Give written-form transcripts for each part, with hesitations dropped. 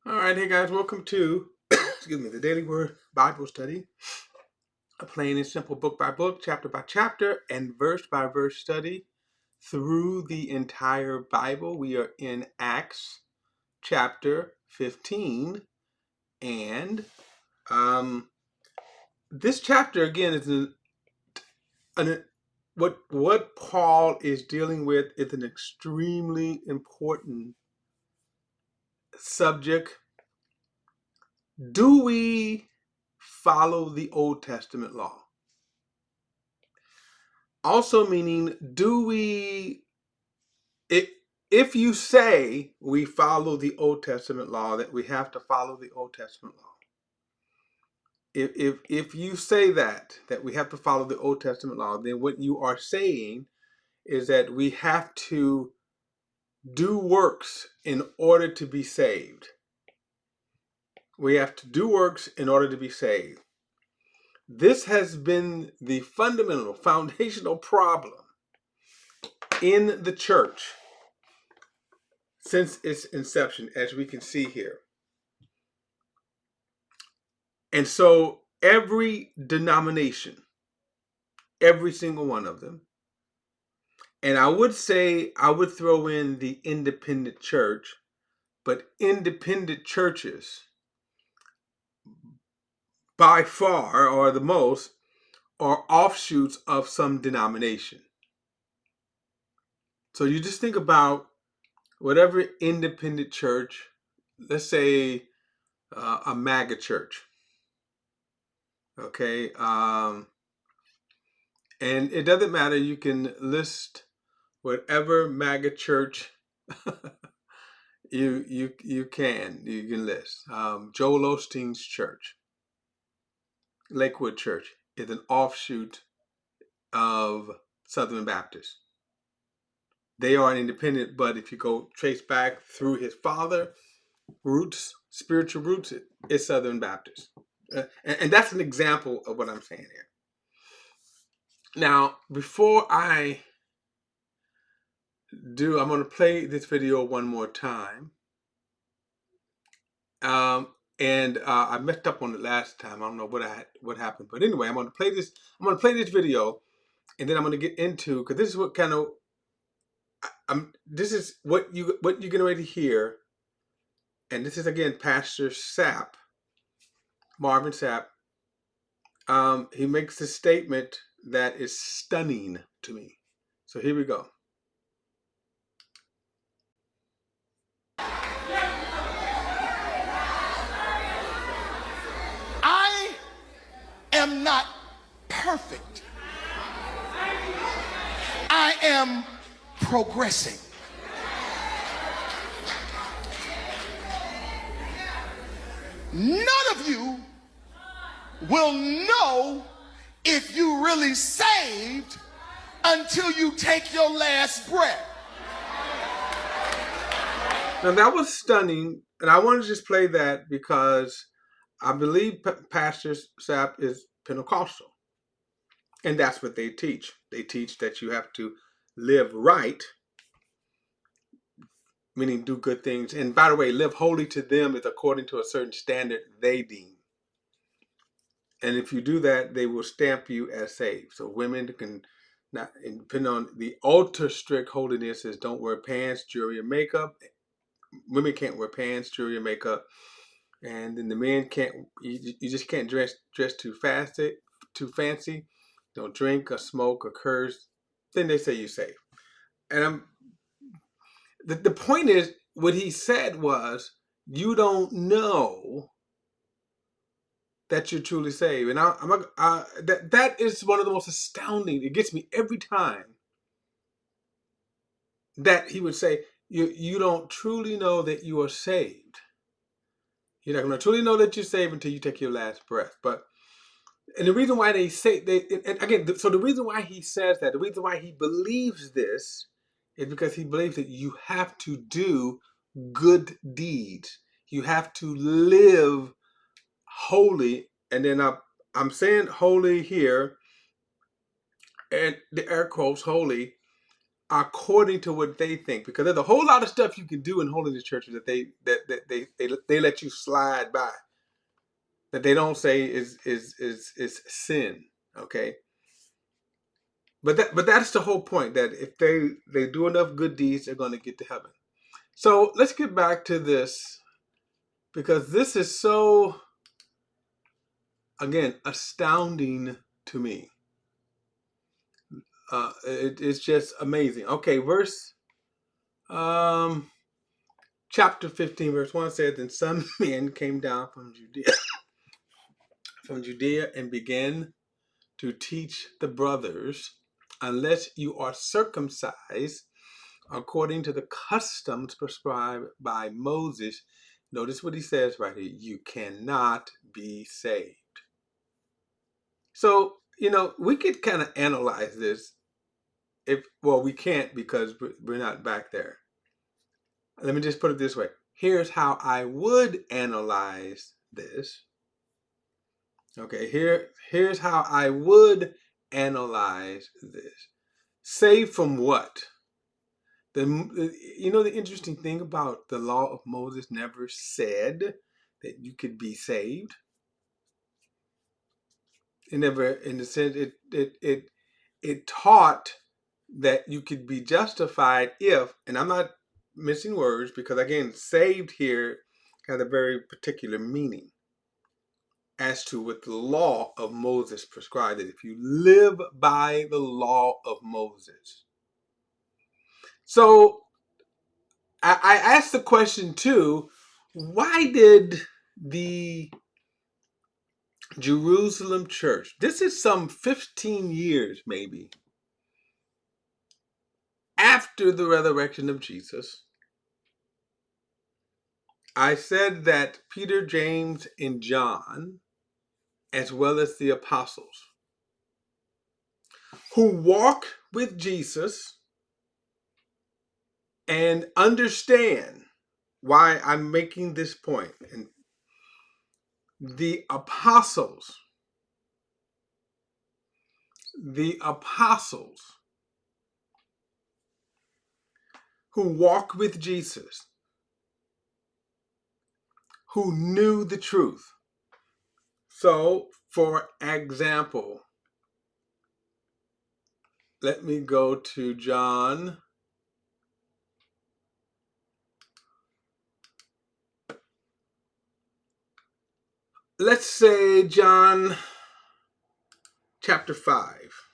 All right, hey guys, welcome to excuse me, the Daily Word Bible Study, a plain and simple book by book, chapter by chapter, and verse by verse study through the entire Bible. We are in Acts chapter 15, and this chapter again is what Paul is dealing with is an extremely important subject. Do we follow the Old Testament law? Also meaning, do we, if you say we follow the Old Testament law, that we have to follow the Old Testament law. If you say that we have to follow the Old Testament law, then what you are saying is that we have to do works in order to be saved. We have to do works in order to be saved. This has been the fundamental, foundational problem in the church since its inception, as we can see here. And so every denomination, every single one of them, and I would say I would throw in the independent church, but independent churches by far, or the most, are offshoots of some denomination. So you just think about whatever independent church, let's say a MAGA church, okay? And it doesn't matter, you can list whatever MAGA church you can list. Joel Osteen's church, Lakewood Church, is an offshoot of Southern Baptist. They are an independent, but if you go trace back through his father roots, spiritual roots, it's Southern Baptist. And that's an example of what I'm saying here. Now, before I'm going to play this video one more time. And I messed up on it last time. I don't know what happened, but anyway, I'm going to play this. I'm going to play this video, and then I'm going to get into, because this is what kind of this is what you're getting ready to hear, and this is again Pastor Sapp, Marvin Sapp. He makes a statement that is stunning to me. So here we go. I am not perfect. I am progressing. None of you will know if you really saved until you take your last breath. Now that was stunning, and I want to just play that because I believe Pastor Sapp is Pentecostal, and that's what they teach. They teach that you have to live right, meaning do good things. And by the way, live holy to them is according to a certain standard they deem. And if you do that, they will stamp you as saved. So women can not, depending on the ultra strict holiness, is don't wear pants, jewelry, or makeup. Women can't wear pants, jewelry, or makeup. And then the men can't. You just can't dress too fancy. Don't drink or smoke or curse. Then they say you're safe. And the point is, what he said was, you don't know that you're truly saved. And that is one of the most astounding. It gets me every time that he would say, you don't truly know that you are saved. You're not going to truly know that you're saved until you take your last breath. And the reason why they say, so the reason why he says that, the reason why he believes this is because he believes that you have to do good deeds. You have to live holy. And then I'm saying holy here, and the air quotes holy, according to what they think, because there's a whole lot of stuff you can do in holiness churches that they let you slide by, that they don't say is sin. Okay, but that's the whole point, that if they do enough good deeds, they're going to get to heaven. So let's get back to this, because this is so, again, astounding to me. It's just amazing. Okay, chapter 15, verse 1 says, "Then some men came down from Judea and began to teach the brothers, unless you are circumcised according to the customs prescribed by Moses." Notice what he says right here: you cannot be saved. So, we could kind of analyze this. We can't, because we're not back there. Let me just put it this way. Here's how I would analyze this. Okay, here's how I would analyze this. Saved from what? The interesting thing about the law of Moses never said that you could be saved. It never, in the sense, it taught that you could be justified if, and I'm not missing words, because again, saved here has a very particular meaning as to what the law of Moses prescribed, that if you live by the law of Moses. So I asked the question too, why did the Jerusalem church, this is some 15 years maybe after the resurrection of Jesus, I said that Peter, James, and John, as well as the apostles, who walk with Jesus and understand why I'm making this point. And the apostles who walk with Jesus, who knew the truth. So, for example, let me go to John. Let's say John chapter 5.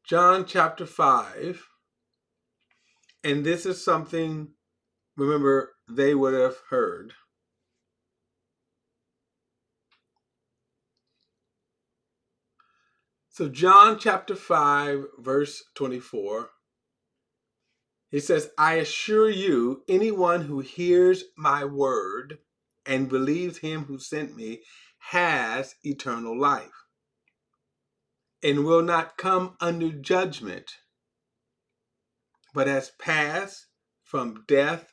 John chapter 5. And this is something, remember, they would have heard. So John chapter 5, verse 24. He says, "I assure you, anyone who hears my word and believes him who sent me has eternal life and will not come under judgment, but has passed from death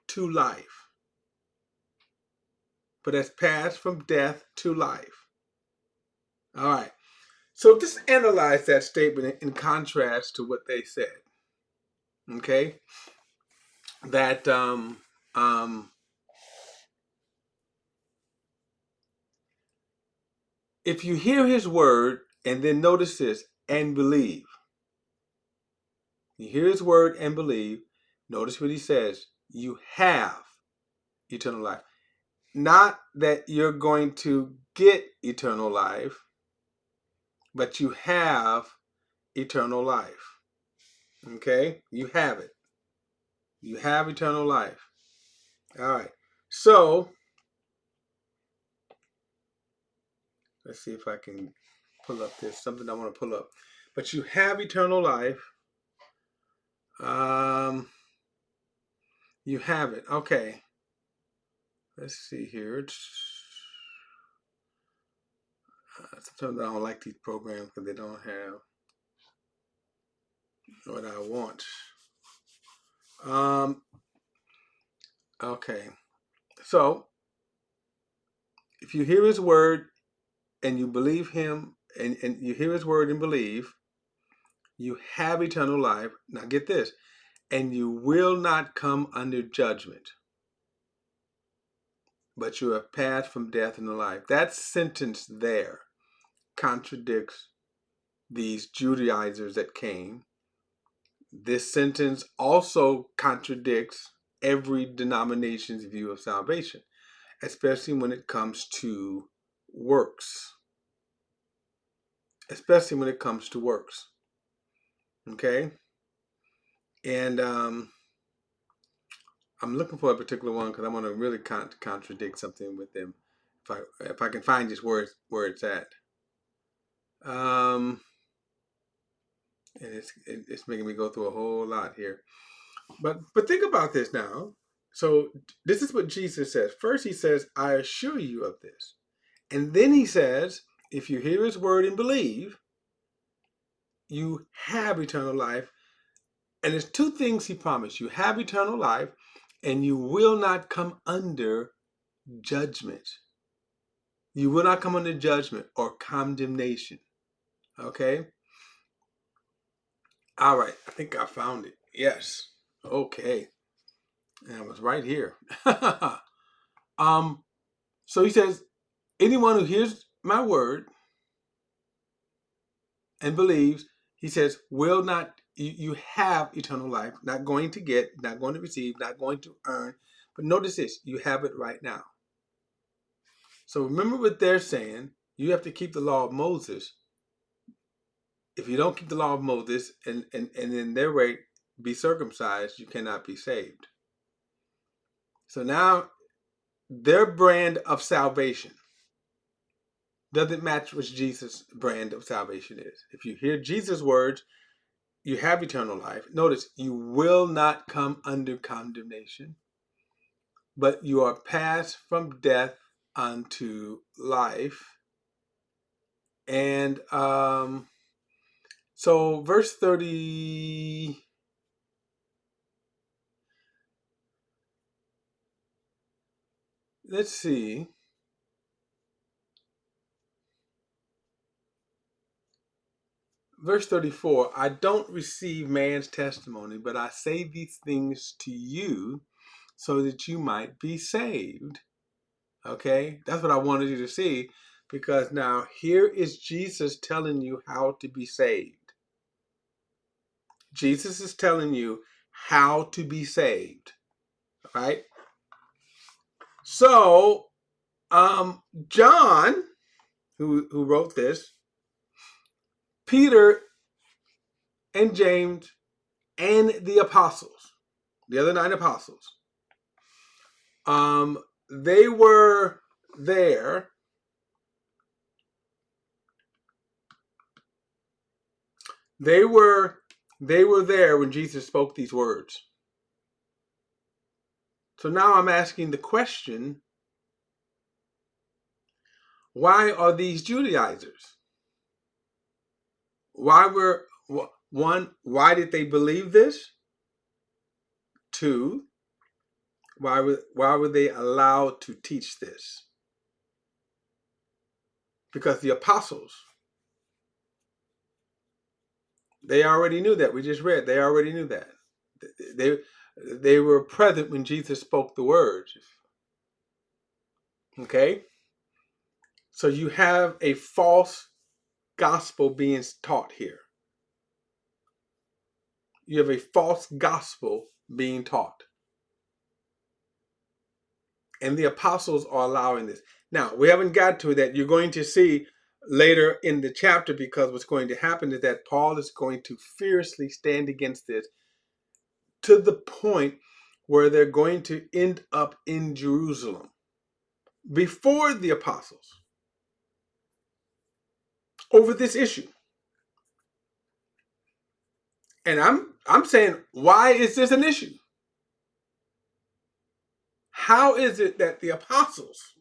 to life." But has passed from death to life. All right. So just analyze that statement in contrast to what they said. Okay? That if you hear his word, and then notice this, and believe. You hear his word and believe. Notice what he says. You have eternal life. Not that you're going to get eternal life, but you have eternal life. Okay? You have it. You have eternal life. All right. So, let's see if I can pull up this. Something I want to pull up. But you have eternal life. You have it. Okay. Let's see here. Sometimes I don't like these programs because they don't have what I want. Okay. So, if you hear his word and you believe him, and you hear his word and believe, you have eternal life. Now get this, and you will not come under judgment, but you have passed from death into life. That sentence there contradicts these Judaizers that came. This sentence also contradicts every denomination's view of salvation, especially when it comes to works. Especially when it comes to works. Okay? And I'm looking for a particular one because I want to really contradict something with them. If I can find just where it's at. And it's making me go through a whole lot here. But think about this now. So this is what Jesus says. First he says, I assure you of this. And then he says, if you hear his word and believe, you have eternal life. And there's two things he promised. You have eternal life, and you will not come under judgment. You will not come under judgment or condemnation. Okay? All right. I think I found it. Yes. Okay. And I was right here. So he says, anyone who hears my word and believes, he says, will not, you have eternal life, not going to get, not going to receive, not going to earn. But notice this, you have it right now. So remember what they're saying. You have to keep the law of Moses. If you don't keep the law of Moses and in their way be circumcised, you cannot be saved. So now their brand of salvation doesn't match what Jesus' brand of salvation is. If you hear Jesus' words, you have eternal life. Notice, you will not come under condemnation, but you are passed from death unto life. And so verse 30, let's see. Verse 34, I don't receive man's testimony, but I say these things to you so that you might be saved. Okay, that's what I wanted you to see, because now here is Jesus telling you how to be saved. Jesus is telling you how to be saved, right? So, John, who wrote this, Peter and James and the apostles, the other 9 apostles, they were there. They were there when Jesus spoke these words. So now I'm asking the question, why are these Judaizers? Why did they believe this? 2, why were they allowed to teach this? Because the apostles, they already knew that. We just read, they already knew that. They were present when Jesus spoke the words. Okay? So you have a false gospel being taught here. You have a false gospel being taught. And the apostles are allowing this. Now, we haven't got to that. You're going to see later in the chapter, because what's going to happen is that Paul is going to fiercely stand against this to the point where they're going to end up in Jerusalem before the apostles over this issue. And I'm saying, why is this an issue? How is it that the apostles,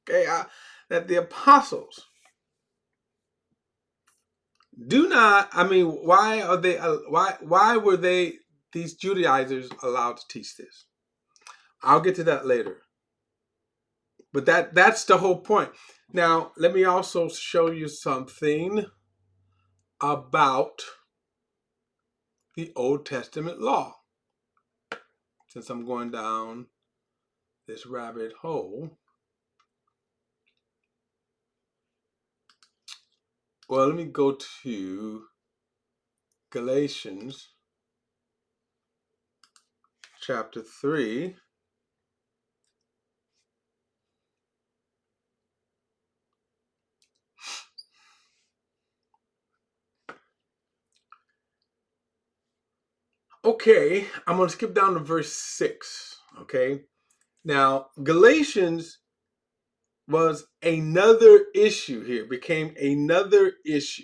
that the apostles do not, why are they, why were these Judaizers allowed to teach this? I'll get to that later. But that's the whole point. Now, let me also show you something about the Old Testament law, since I'm going down this rabbit hole. Well, let me go to Galatians chapter 3. Okay, I'm going to skip down to verse 6. Okay, now Galatians was another issue here, became another issue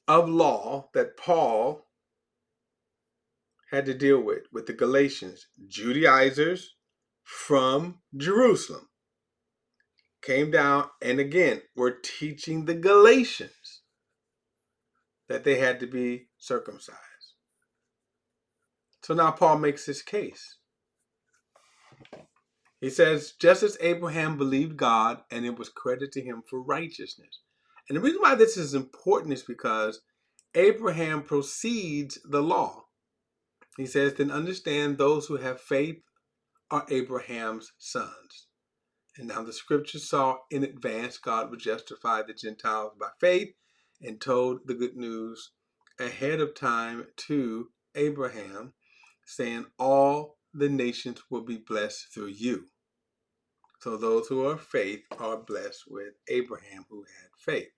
of law that Paul had to deal with the Galatians, Judaizers from Jerusalem. Came down and again were teaching the Galatians that they had to be circumcised. So now Paul makes his case. He says, just as Abraham believed God and it was credited to him for righteousness. And the reason why this is important is because Abraham precedes the law. He says, then understand those who have faith are Abraham's sons. And now the scripture saw in advance God would justify the Gentiles by faith and told the good news ahead of time to Abraham, saying all the nations will be blessed through you. So those who are faith are blessed with Abraham who had faith.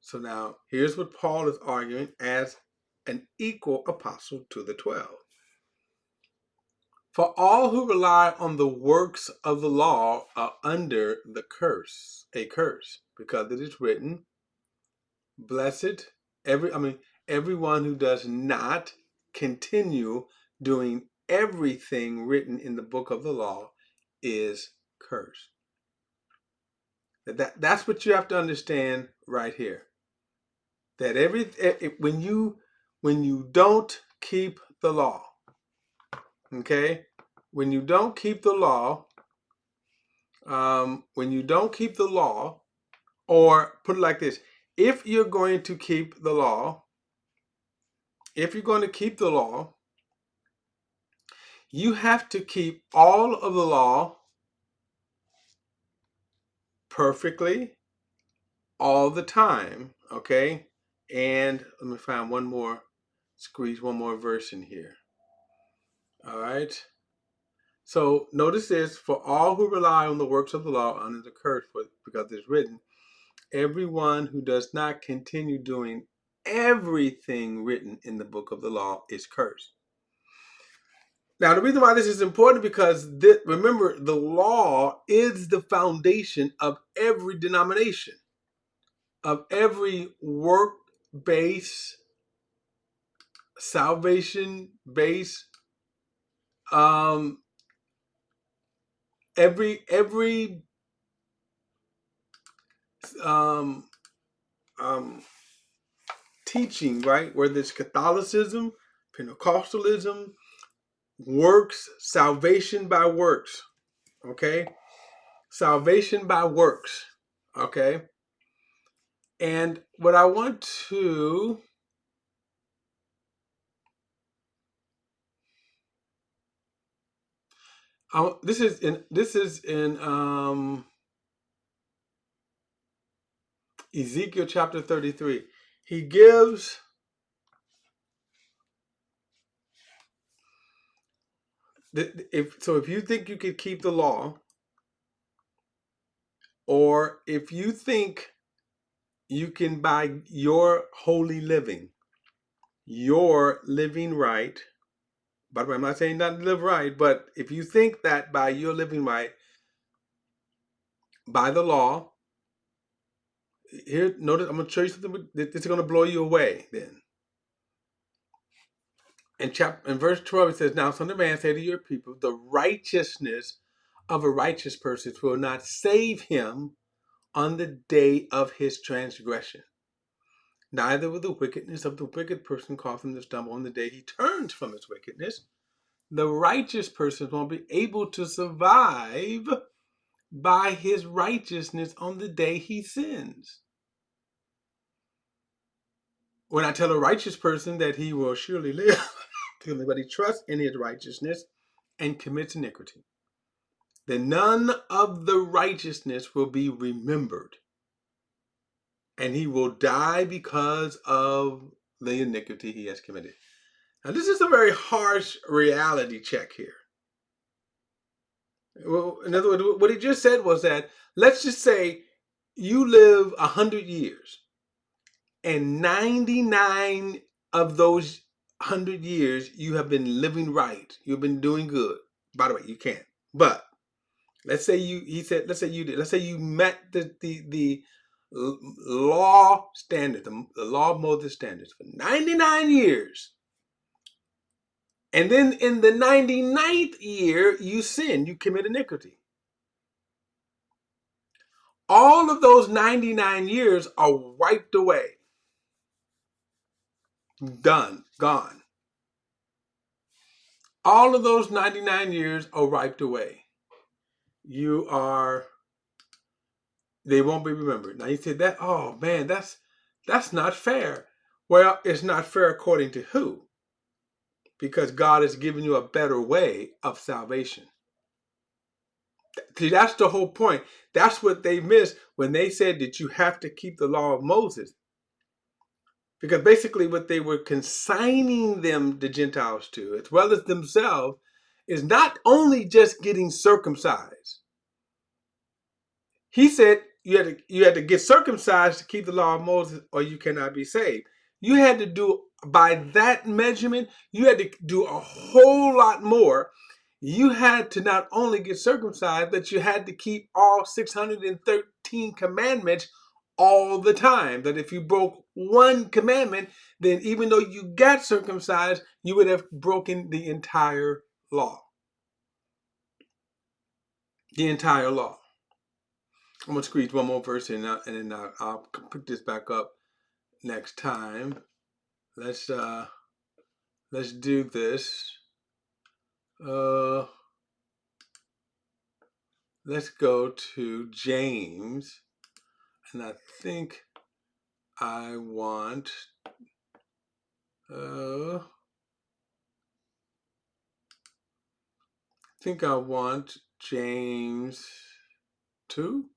So now here's what Paul is arguing as an equal apostle to the 12. For all who rely on the works of the law are under the curse, a curse, because it is written, blessed, everyone who does not continue doing everything written in the book of the law is cursed. That's what you have to understand right here. That when you don't keep the law, okay, when you don't keep the law, or put it like this: if you're going to keep the law, you have to keep all of the law perfectly all the time, okay? And let me find squeeze one more verse in here. All right. So notice this: for all who rely on the works of the law under the curse, because it's written, everyone who does not continue doing everything written in the book of the law is cursed. Now, the reason why this is important because remember, the law is the foundation of every denomination, of every work-based, salvation-based, every um, teaching, right? Whether it's Catholicism, Pentecostalism, works, salvation by works, okay? Salvation by works, okay? And what I want to this is in Ezekiel chapter 33. He gives if you think you could keep the law, or if you think you can, by your holy living, your living right. By the way, I'm not saying not to live right, but if you think that by your living right, by the law, here, notice, I'm going to show you something. This is going to blow you away then. In verse 12, it says, now, son of man, say to your people, the righteousness of a righteous person will not save him on the day of his transgression. Neither will the wickedness of the wicked person cause him to stumble on the day he turns from his wickedness. The righteous person won't be able to survive by his righteousness on the day he sins. When I tell a righteous person that he will surely live, but he trusts in his righteousness and commits iniquity, then none of the righteousness will be remembered, and he will die because of the iniquity he has committed. Now, this is a very harsh reality check here. Well, in other words, what he just said was that, let's just say you live 100 years, and 99 of those 100 years you have been living right. You've been doing good. By the way, you can't. But let's say let's say you did. Let's say you met the law standard, the law of Moses standards for 99 years. And then in the 99th year, you sin, you commit iniquity. All of those 99 years are wiped away. Done, gone. All of those 99 years are wiped away. They won't be remembered. Now you say that, oh man, that's not fair. Well, it's not fair according to who? Because God has given you a better way of salvation. See, that's the whole point. That's what they missed when they said that you have to keep the law of Moses. Because basically what they were consigning the Gentiles to, as well as themselves, is not only just getting circumcised. He said you had to get circumcised to keep the law of Moses, or you cannot be saved. You had to do, by that measurement, you had to do a whole lot more. You had to not only get circumcised, but you had to keep all 613 commandments all the time. That if you broke one commandment, then even though you got circumcised, you would have broken the entire law. The entire law. I'm going to squeeze one more verse in, and then I'll pick this back up next time. Let's do this. Let's go to James, and I think I want James 2.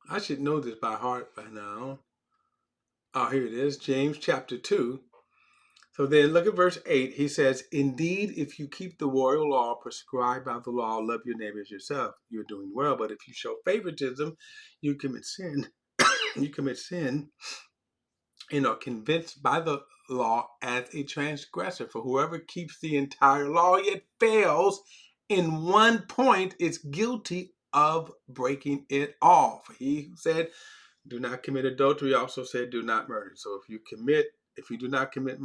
I should know this by heart by now. Oh, here it is, James chapter 2. So then look at verse 8. He says, indeed, if you keep the royal law prescribed by the law, love your neighbor as yourself, you're doing well. But if you show favoritism, you commit sin. You commit sin and are convinced by the law as a transgressor. For whoever keeps the entire law yet fails in one point is guilty of breaking it all. For he who said, do not commit adultery, also said, do not murder. So if you do not commit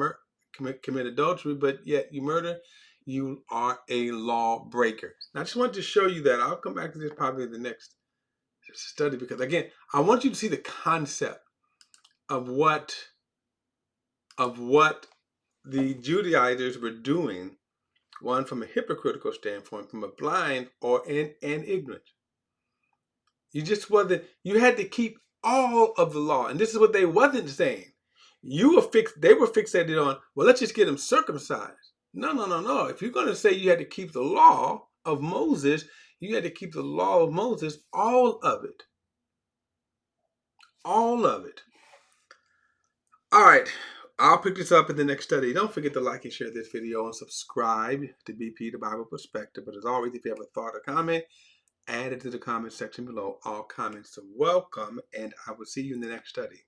adultery, but yet you murder, you are a lawbreaker. Now, I just wanted to show you that. I'll come back to this probably in the next study, because again, I want you to see the concept of what the Judaizers were doing, one from a hypocritical standpoint, from a blind or an ignorant. You had to keep all of the law. And this is what they wasn't saying. They were fixated on, well, let's just get them circumcised. No. If you're going to say you had to keep the law of Moses, you had to keep the law of Moses, all of it. All of it. All right. I'll pick this up in the next study. Don't forget to like and share this video and subscribe to BP, the Bible Perspective. But as always, if you have a thought or comment, add it to the comment section below. All comments are welcome, and I will see you in the next study.